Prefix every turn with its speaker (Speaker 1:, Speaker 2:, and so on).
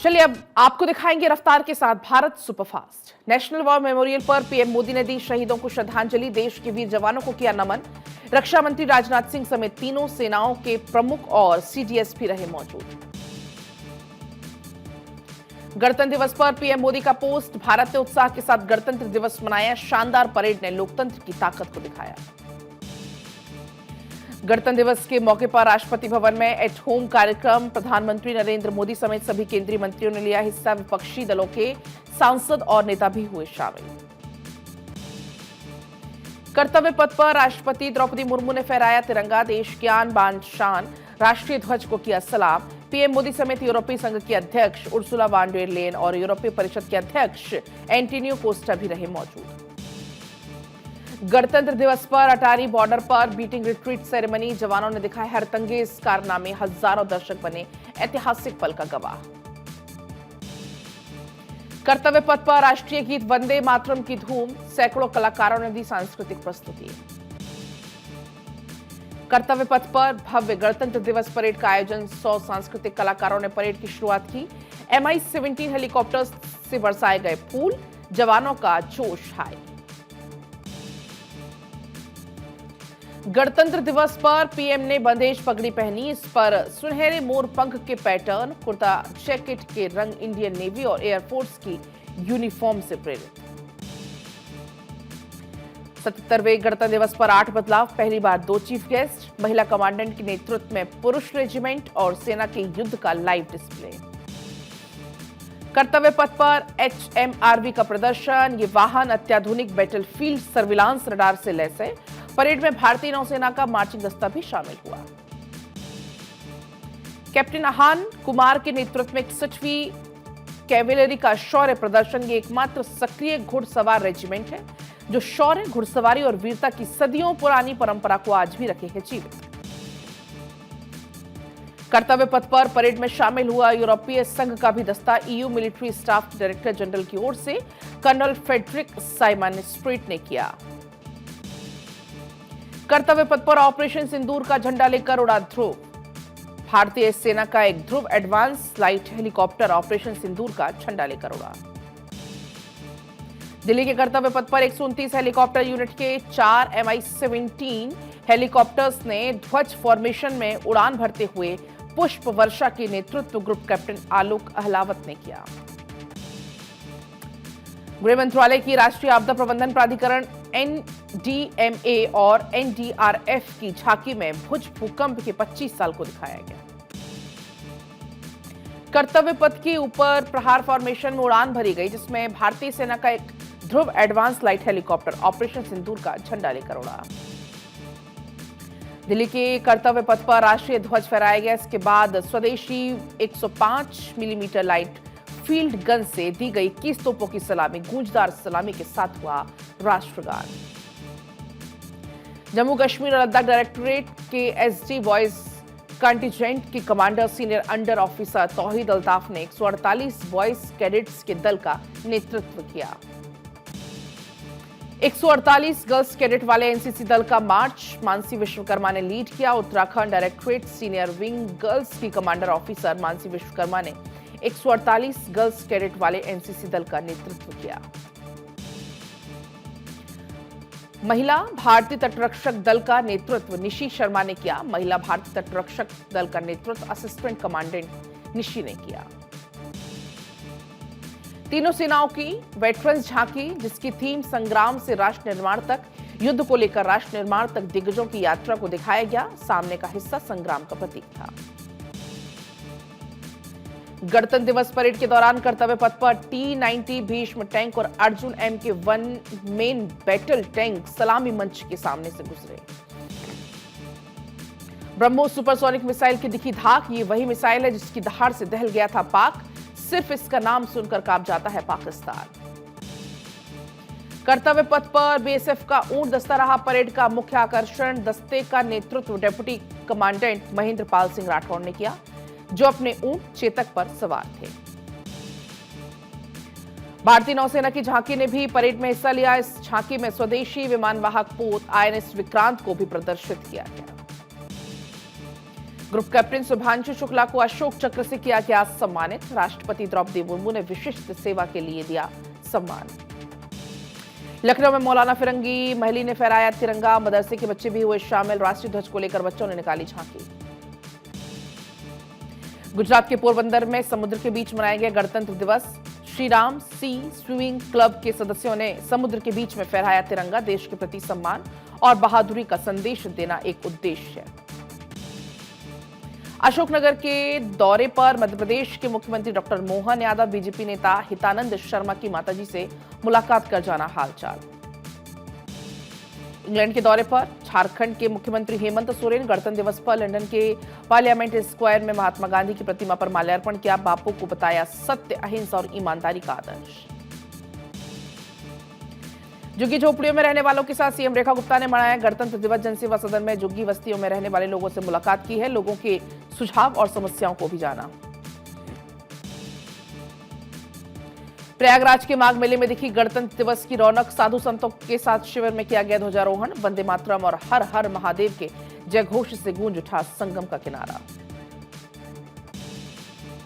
Speaker 1: चलिए अब आपको दिखाएंगे रफ्तार के साथ Bharat superfast. National war memorial पर पीएम मोदी ने दी शहीदों को श्रद्धांजलि, देश के वीर जवानों को किया नमन। रक्षा मंत्री राजनाथ सिंह समेत तीनों सेनाओं के प्रमुख और सीडीएस भी रहे मौजूद। गणतंत्र दिवस पर पीएम मोदी का पोस्ट, भारत ने उत्साह के साथ गणतंत्र दिवस मनाया, शानदार परेड ने लोकतंत्र की ताकत को दिखाया। गणतंत्र दिवस के मौके पर राष्ट्रपति भवन में एट होम कार्यक्रम, प्रधानमंत्री नरेंद्र मोदी समेत सभी केंद्रीय मंत्रियों ने लिया हिस्सा, विपक्षी दलों के सांसद और नेता भी हुए शामिल। कर्तव्य पथ पर राष्ट्रपति द्रौपदी मुर्मू ने फहराया तिरंगा, देश की आन बान शान, राष्ट्रीय ध्वज को किया सलाम। पीएम मोदी समेत यूरोपीय संघ की अध्यक्ष उर्सुला वान डेर लेयन और यूरोपीय परिषद के अध्यक्ष एंटोनियो कोस्टा भी रहे मौजूद। गणतंत्र दिवस पर अटारी बॉर्डर पर बीटिंग रिट्रीट सेरेमनी, जवानों ने दिखाए हरतंगेज कारनामे, हजारों दर्शक बने ऐतिहासिक पल का गवाह। कर्तव्य पथ पर राष्ट्रीय गीत वंदे मातरम की धूम, सैकड़ों कलाकारों ने दी सांस्कृतिक प्रस्तुति। कर्तव्य पथ पर भव्य गणतंत्र दिवस परेड का आयोजन, 100 सांस्कृतिक कलाकारों ने परेड की शुरुआत की। MI-17 हेलीकॉप्टर्स से बरसाए गए फूल, जवानों का जोश हाई। गणतंत्र दिवस पर पीएम ने बंदेज पगड़ी पहनी, इस पर सुनहरे मोर पंख के पैटर्न, कुर्ता जैकेट के रंग इंडियन नेवी और एयरफोर्स की यूनिफॉर्म से प्रेरित। 77वें गणतंत्र दिवस पर 8 बदलाव, पहली बार 2 चीफ गेस्ट, महिला कमांडेंट के नेतृत्व में पुरुष रेजिमेंट और सेना के युद्ध का लाइव डिस्प्ले। कर्तव्य पथ पर HMRV का प्रदर्शन, ये वाहन अत्याधुनिक बैटलफील्ड सर्विलांस रडार से लैस है। परेड में भारतीय नौसेना का मार्चिंग दस्ता भी शामिल हुआ। कैप्टन आहान कुमार के नेतृत्व में 61वीं कैवेलरी का शौर्य प्रदर्शन, ये एकमात्र सक्रिय घुड़सवार रेजिमेंट है जो शौर्य, घुड़सवारी और वीरता की सदियों पुरानी परंपरा को आज भी रखे है जीवित। कर्तव्य पथ पर परेड में शामिल हुआ यूरोपीय संघ का भी दस्ता, EU military staff director general की ओर से कर्नल फ्रेडरिक साइमन स्प्रीट ने किया। कर्तव्य पथ पर ऑपरेशन सिंदूर का झंडा लेकर उड़ा ध्रुव, भारतीय सेना का एक ध्रुव एडवांस लाइट हेलीकॉप्टर ऑपरेशन सिंदूर का झंडा लेकर उड़ा। दिल्ली के कर्तव्य पथ पर 129 हेलीकॉप्टर यूनिट के 4 MI-17 हेलीकॉप्टर्स ने ध्वज फॉर्मेशन में उड़ान भरते हुए पुष्प वर्षा के नेतृत्व ग्रुप कैप्टन आलोक अहलावत ने किया। गृह मंत्रालय की राष्ट्रीय आपदा प्रबंधन प्राधिकरण NDMA और NDRF की झांकी में भुज भूकंप के 25 साल को दिखाया गया। कर्तव्य पथ के ऊपर प्रहार फॉर्मेशन में उड़ान भरी गई, जिसमें भारतीय सेना का एक ध्रुव एडवांस लाइट हेलीकॉप्टर ऑपरेशन सिंदूर का झंडा लेकर उड़ा। दिल्ली के कर्तव्य पथ पर राष्ट्रीय ध्वज फहराया गया। इसके बाद स्वदेशी 105 मिलीमीटर लाइट फील्ड गन से दी गई 21 तोपों की सलामी, गूंजदार सलामी के साथ हुआ राष्ट्रगान। जम्मू कश्मीर और लद्दाख डायरेक्टोरेट के SD बॉयज कंटिजेंट के commander senior under officer Tauheed Altaf ने 148 बॉयज कैडेट्स के दल का नेतृत्व किया। 148 गर्ल्स कैडेट वाले एनसीसी दल का मार्च मानसी विश्वकर्मा ने लीड किया। Uttarakhand directorate senior wing girls की कमांडर ऑफिसर मानसी विश्वकर्मा ने 148 गर्ल्स कैडेट वाले एनसीसी दल का नेतृत्व किया। महिला भारतीय तटरक्षक दल का नेतृत्व निशी शर्मा ने किया। महिला भारतीय तटरक्षक दल का नेतृत्व असिस्टेंट कमांडेंट निशी ने किया। तीनों सेनाओं की वेटरन्स झांकी, जिसकी थीम संग्राम से राष्ट्र निर्माण तक, युद्ध को लेकर राष्ट्र निर्माण तक दिग्गजों की यात्रा को दिखाया गया। सामने का हिस्सा संग्राम का प्रतीक था। गणतंत्र दिवस परेड के दौरान कर्तव्य पथ पर T-90 भीष्म टैंक और Arjun MK-1 main battle tank सलामी मंच के सामने से गुजरे। ब्रह्मोस सुपरसोनिक मिसाइल की दिखी धाक, ये वही मिसाइल है जिसकी दहाड़ से दहल गया था पाक, सिर्फ इसका नाम सुनकर कांप जाता है पाकिस्तान। कर्तव्य पथ पर BSF का ऊंट दस्ता रहा परेड का मुख्य आकर्षण। दस्ते का नेतृत्व डेप्यूटी कमांडेंट महेंद्र पाल सिंह राठौड़ ने किया, जो अपने ऊंट चेतक पर सवार थे। भारतीय नौसेना की झांकी ने भी परेड में हिस्सा लिया। इस झांकी में स्वदेशी विमानवाहक पोत INS विक्रांत को भी प्रदर्शित किया गया। ग्रुप कैप्टन शुभांशु शुक्ला को अशोक चक्र से किया गया सम्मानित। राष्ट्रपति द्रौपदी मुर्मू ने विशिष्ट सेवा के लिए दिया सम्मान। लखनऊ में मौलाना फिरंगी महली ने फहराया तिरंगा। मदरसे के बच्चे भी हुए शामिल। राष्ट्रीय ध्वज को लेकर बच्चों ने निकाली झांकी। गुजरात के पोरबंदर में समुद्र के बीच मनाया गया गणतंत्र दिवस। श्री राम सी स्विमिंग क्लब के सदस्यों ने समुद्र के बीच में फहराया तिरंगा। देश के प्रति सम्मान और बहादुरी का संदेश देना एक उद्देश्य है। अशोकनगर के दौरे पर मध्य प्रदेश के मुख्यमंत्री डॉक्टर मोहन यादव, बीजेपी नेता हितानंद शर्मा की माताजी से मुलाकात कर जाना हालचाल। इंग्लैंड के दौरे पर झारखंड के मुख्यमंत्री हेमंत सोरेन, गणतंत्र दिवस पर लंदन के पार्लियामेंट स्क्वायर में महात्मा गांधी की प्रतिमा पर माल्यार्पण किया। बापू को बताया सत्य, अहिंसा और ईमानदारी का आदर्श। झुग्गी झोपड़ियों में रहने वालों के साथ सीएम रेखा गुप्ता ने मनाया गणतंत्र दिवस। जनसेवा सदन में झुग्गी बस्तियों में रहने वाले लोगों से मुलाकात की है। लोगों के सुझाव और समस्याओं को भी जाना। प्रयागराज के माघ मेले में दिखी गणतंत्र दिवस की रौनक। साधु संतों के साथ शिविर में किया गया ध्वजारोहण। वंदे मातरम और हर हर महादेव के जयघोष से गूंज उठा संगम का किनारा।